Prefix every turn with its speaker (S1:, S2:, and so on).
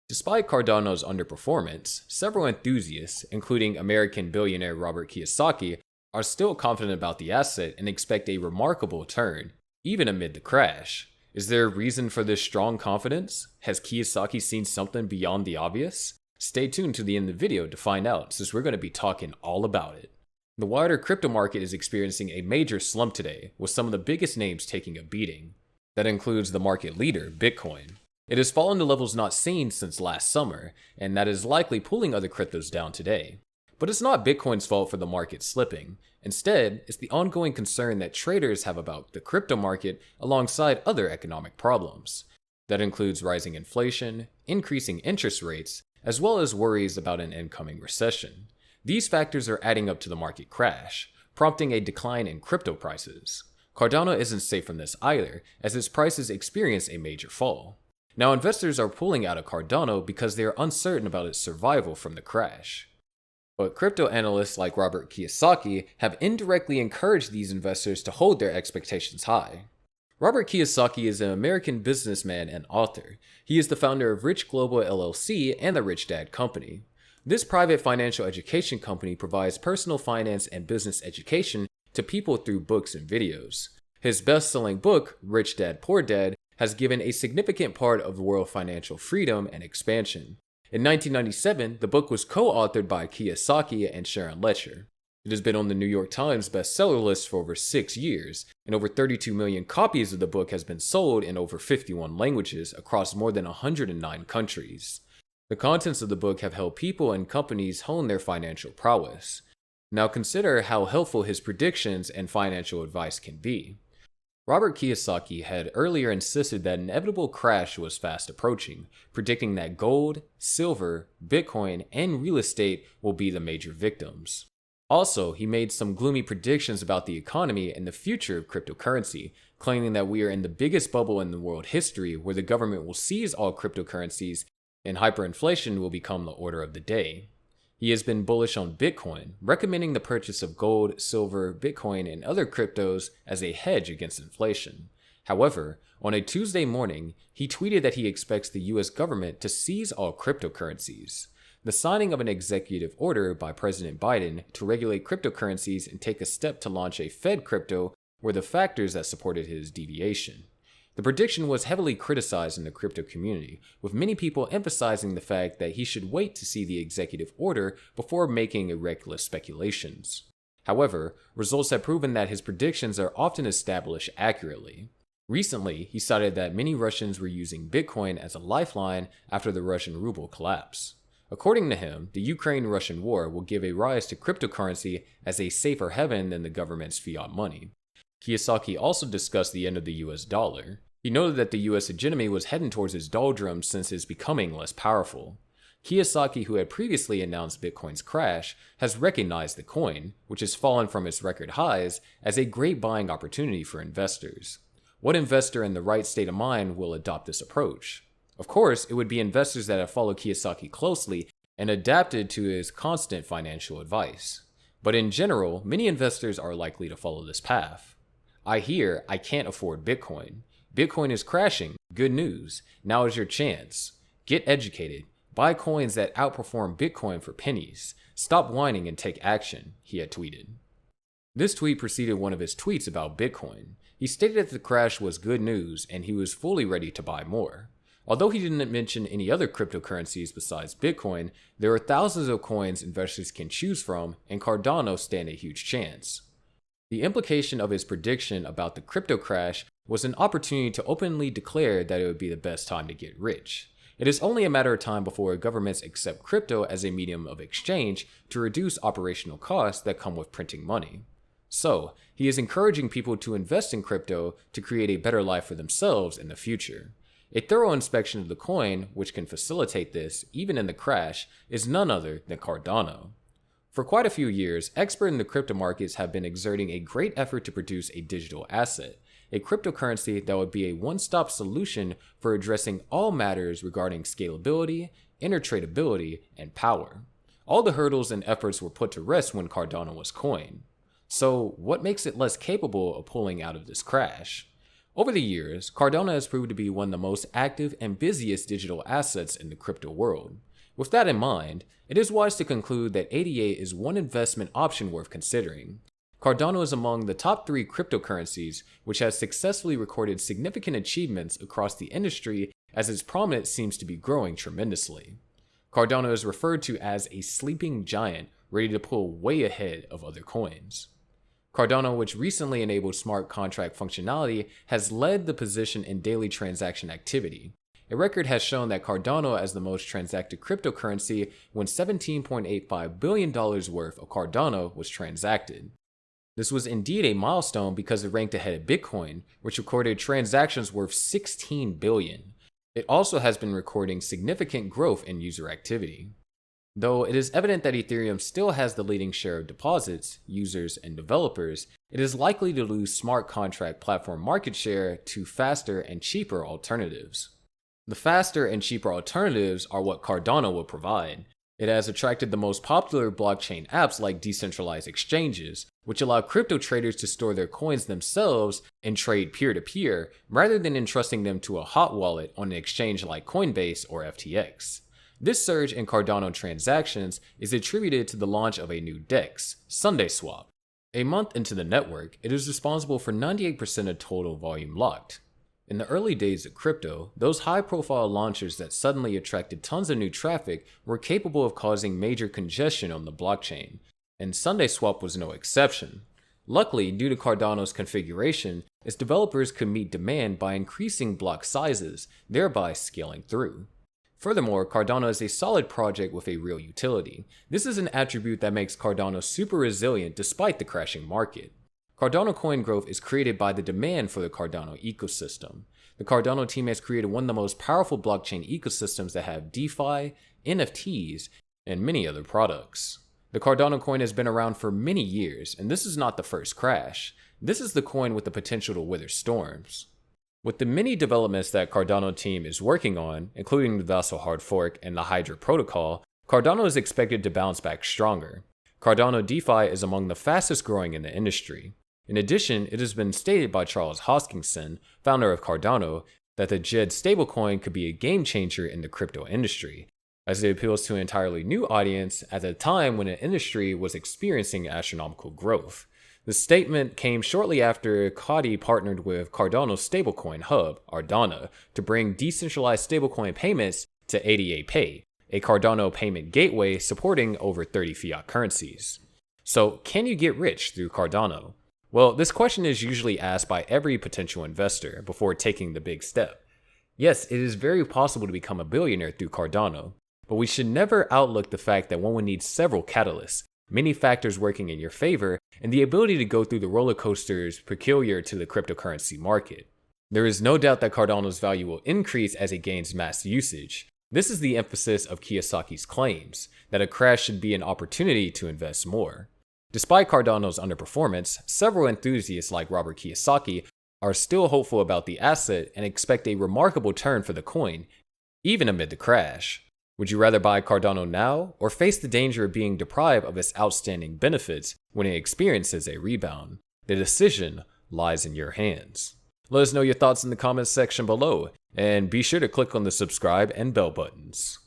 S1: Despite Cardano's underperformance, several enthusiasts, including American billionaire Robert Kiyosaki, are still confident about the asset and expect a remarkable turn, even amid the crash. Is there a reason for this strong confidence? Has Kiyosaki seen something beyond the obvious? Stay tuned to the end of the video to find out, since we're going to be talking all about it. The wider crypto market is experiencing a major slump today, with some of the biggest names taking a beating. That includes the market leader, Bitcoin. It has fallen to levels not seen since last summer, and that is likely pulling other cryptos down today. But it's not Bitcoin's fault for the market slipping. Instead, it's the ongoing concern that traders have about the crypto market alongside other economic problems. That includes rising inflation, increasing interest rates, as well as worries about an incoming recession. These factors are adding up to the market crash, prompting a decline in crypto prices. Cardano isn't safe from this either, as its prices experience a major fall. Now, investors are pulling out of Cardano because they are uncertain about its survival from the crash. But crypto analysts like Robert Kiyosaki have indirectly encouraged these investors to hold their expectations high. Robert Kiyosaki is an American businessman and author. He is the founder of Rich Global LLC and the Rich Dad Company. This private financial education company provides personal finance and business education to people through books and videos. His best-selling book, Rich Dad Poor Dad, has given a significant part of world financial freedom and expansion. In 1997, the book was co-authored by Kiyosaki and Sharon Lecher. It has been on the New York Times bestseller list for over 6 years, and over 32 million copies of the book has been sold in over 51 languages across more than 109 countries. The contents of the book have helped people and companies hone their financial prowess. Now consider how helpful his predictions and financial advice can be. Robert Kiyosaki had earlier insisted that an inevitable crash was fast approaching, predicting that gold, silver, Bitcoin, and real estate will be the major victims. Also, he made some gloomy predictions about the economy and the future of cryptocurrency, claiming that we are in the biggest bubble in the world history where the government will seize all cryptocurrencies and hyperinflation will become the order of the day. He has been bullish on Bitcoin, recommending the purchase of gold, silver, Bitcoin, and other cryptos as a hedge against inflation. However, on a Tuesday morning, he tweeted that he expects the US government to seize all cryptocurrencies. The signing of an executive order by President Biden to regulate cryptocurrencies and take a step to launch a Fed crypto were the factors that supported his deviation. The prediction was heavily criticized in the crypto community, with many people emphasizing the fact that he should wait to see the executive order before making reckless speculations. However, results have proven that his predictions are often established accurately. Recently, he cited that many Russians were using Bitcoin as a lifeline after the Russian ruble collapse. According to him, the Ukraine-Russian war will give a rise to cryptocurrency as a safer haven than the government's fiat money. Kiyosaki also discussed the end of the US dollar. He noted that the US hegemony was heading towards its doldrums since it's becoming less powerful. Kiyosaki, who had previously announced Bitcoin's crash, has recognized the coin, which has fallen from its record highs, as a great buying opportunity for investors. What investor in the right state of mind will adopt this approach? Of course, it would be investors that have followed Kiyosaki closely and adapted to his constant financial advice. But in general, many investors are likely to follow this path. I hear I can't afford Bitcoin. Bitcoin is crashing. Good news. Now is your chance. Get educated. Buy coins that outperform Bitcoin for pennies. Stop whining and take action, he had tweeted. This tweet preceded one of his tweets about Bitcoin. He stated that the crash was good news and he was fully ready to buy more. Although he didn't mention any other cryptocurrencies besides Bitcoin, there are thousands of coins investors can choose from, and Cardano stand a huge chance. The implication of his prediction about the crypto crash was an opportunity to openly declare that it would be the best time to get rich. It is only a matter of time before governments accept crypto as a medium of exchange to reduce operational costs that come with printing money. So, he is encouraging people to invest in crypto to create a better life for themselves in the future. A thorough inspection of the coin, which can facilitate this, even in the crash, is none other than Cardano. For quite a few years, experts in the crypto markets have been exerting a great effort to produce a digital asset, a cryptocurrency that would be a one-stop solution for addressing all matters regarding scalability, intertradability, and power. All the hurdles and efforts were put to rest when Cardano was coined. So, what makes it less capable of pulling out of this crash? Over the years, Cardano has proved to be one of the most active and busiest digital assets in the crypto world. With that in mind, it is wise to conclude that ADA is one investment option worth considering. Cardano is among the top 3 cryptocurrencies which has successfully recorded significant achievements across the industry, as its prominence seems to be growing tremendously. Cardano is referred to as a sleeping giant ready to pull way ahead of other coins. Cardano, which recently enabled smart contract functionality, has led the position in daily transaction activity. A record has shown that Cardano as the most transacted cryptocurrency when $17.85 billion worth of Cardano was transacted. This was indeed a milestone because it ranked ahead of Bitcoin, which recorded transactions worth $16 billion. It also has been recording significant growth in user activity. Though it is evident that Ethereum still has the leading share of deposits, users, and developers, it is likely to lose smart contract platform market share to faster and cheaper alternatives. The faster and cheaper alternatives are what Cardano will provide. It has attracted the most popular blockchain apps like decentralized exchanges, which allow crypto traders to store their coins themselves and trade peer-to-peer, rather than entrusting them to a hot wallet on an exchange like Coinbase or FTX. This surge in Cardano transactions is attributed to the launch of a new DEX, SundaeSwap. A month into the network, it is responsible for 98% of total volume locked. In the early days of crypto, those high-profile launchers that suddenly attracted tons of new traffic were capable of causing major congestion on the blockchain, and SundaeSwap was no exception. Luckily, due to Cardano's configuration, its developers could meet demand by increasing block sizes, thereby scaling through. Furthermore, Cardano is a solid project with a real utility. This is an attribute that makes Cardano super resilient despite the crashing market. Cardano coin growth is created by the demand for the Cardano ecosystem. The Cardano team has created one of the most powerful blockchain ecosystems that have DeFi, NFTs, and many other products. The Cardano coin has been around for many years, and this is not the first crash. This is the coin with the potential to weather storms. With the many developments that Cardano team is working on, including the Vassal hard fork and the Hydra protocol, Cardano is expected to bounce back stronger. Cardano DeFi is among the fastest growing in the industry. In addition, it has been stated by Charles Hoskinson, founder of Cardano, that the JED stablecoin could be a game changer in the crypto industry, as it appeals to an entirely new audience at a time when the industry was experiencing astronomical growth. The statement came shortly after Kadi partnered with Cardano's stablecoin hub, Ardana, to bring decentralized stablecoin payments to ADA Pay, a Cardano payment gateway supporting over 30 fiat currencies. So, can you get rich through Cardano? Well, this question is usually asked by every potential investor before taking the big step. Yes, it is very possible to become a billionaire through Cardano, but we should never outlook the fact that one would need several catalysts, many factors working in your favor, and the ability to go through the roller coasters peculiar to the cryptocurrency market. There is no doubt that Cardano's value will increase as it gains mass usage. This is the emphasis of Kiyosaki's claims, that a crash should be an opportunity to invest more. Despite Cardano's underperformance, several enthusiasts like Robert Kiyosaki are still hopeful about the asset and expect a remarkable turn for the coin, even amid the crash. Would you rather buy Cardano now or face the danger of being deprived of its outstanding benefits when it experiences a rebound? The decision lies in your hands. Let us know your thoughts in the comments section below, and be sure to click on the subscribe and bell buttons.